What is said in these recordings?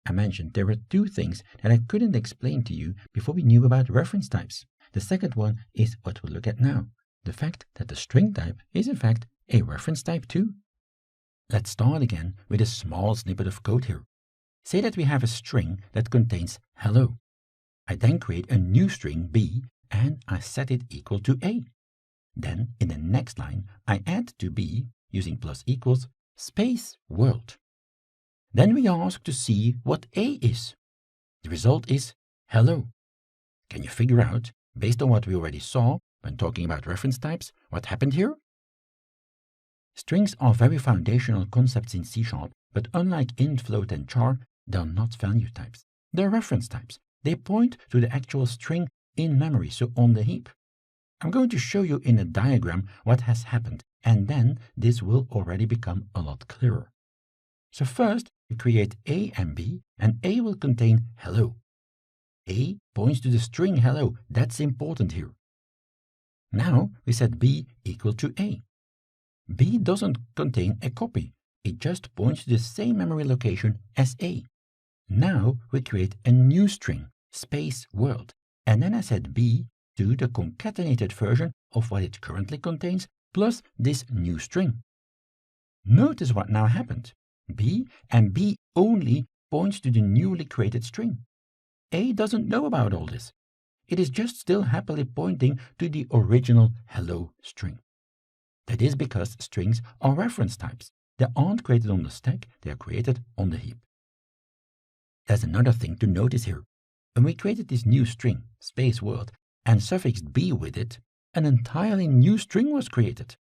I mentioned there were two things that I couldn't explain to you before we knew about reference types. The second one is what we'll look at now, the fact that the string type is in fact a reference type too. Let's start again with a small snippet of code here. Say that we have a string that contains hello. I then create a new string b and I set it equal to a. Then in the next line, I add to b, using plus equals, space world. Then we ask to see what a is. The result is hello. Can you figure out, based on what we already saw when talking about reference types, what happened here? Strings are very foundational concepts in C#, but unlike int, float, and char, they're not value types. They're reference types. They point to the actual string in memory, so on the heap. I'm going to show you in a diagram what has happened, and then this will already become a lot clearer. So first, we create a and b, and a will contain hello. A points to the string hello. That's important here. Now we set b equal to a. B doesn't contain a copy. It just points to the same memory location as a. Now we create a new string, space world, and then I set b to the concatenated version of what it currently contains plus this new string. Notice what now happened. B and b only points to the newly created string. A doesn't know about all this. It is just still happily pointing to the original hello string. That is because strings are reference types. They aren't created on the stack, they are created on the heap. There's another thing to notice here. When we created this new string, space world, and suffixed b with it, an entirely new string was created.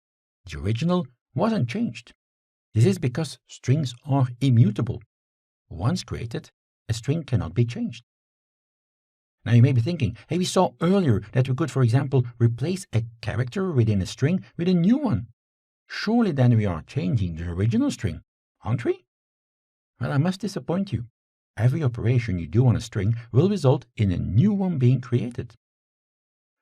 The original wasn't changed. This is because strings are immutable. Once created, a string cannot be changed. Now you may be thinking, hey, we saw earlier that we could, for example, replace a character within a string with a new one. Surely then we are changing the original string, aren't we? Well, I must disappoint you. Every operation you do on a string will result in a new one being created.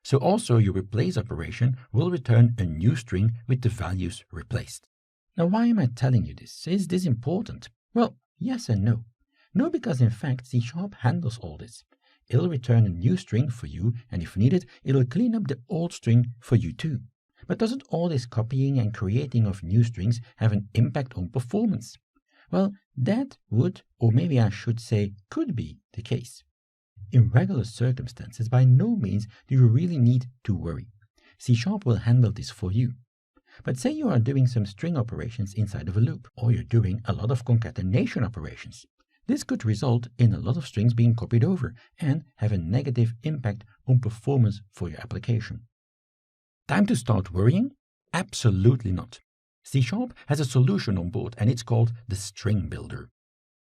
So also your replace operation will return a new string with the values replaced. Now why am I telling you this? Is this important? Well, yes and no. No, because in fact C# handles all this. It'll return a new string for you, and if needed, it'll clean up the old string for you too. But doesn't all this copying and creating of new strings have an impact on performance? Well, that would, or maybe I should say, could be the case. In regular circumstances, by no means do you really need to worry. C# will handle this for you. But say you are doing some string operations inside of a loop, or you're doing a lot of concatenation operations. This could result in a lot of strings being copied over and have a negative impact on performance for your application. Time to start worrying? Absolutely not. C# has a solution on board and it's called the String Builder.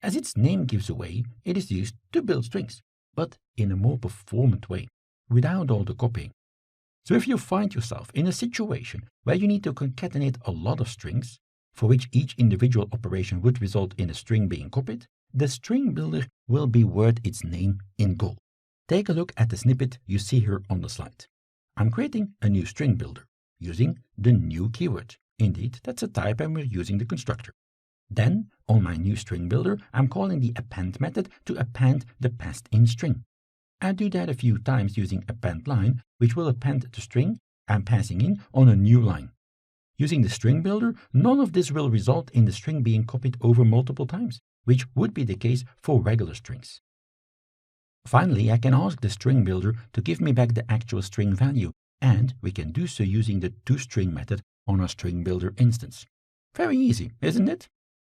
As its name gives away, it is used to build strings, but in a more performant way, without all the copying. So if you find yourself in a situation where you need to concatenate a lot of strings, for which each individual operation would result in a string being copied, the String Builder will be worth its name in gold. Take a look at the snippet you see here on the slide. I'm creating a new String Builder using the new keyword. Indeed, that's a type and we're using the constructor. Then, on my new String Builder, I'm calling the append method to append the passed-in string. I do that a few times using append line, which will append the string I'm passing in on a new line. Using the String Builder, none of this will result in the string being copied over multiple times, which would be the case for regular strings. Finally, I can ask the String Builder to give me back the actual string value, and we can do so using the toString method on our String Builder instance. Very easy, isn't it?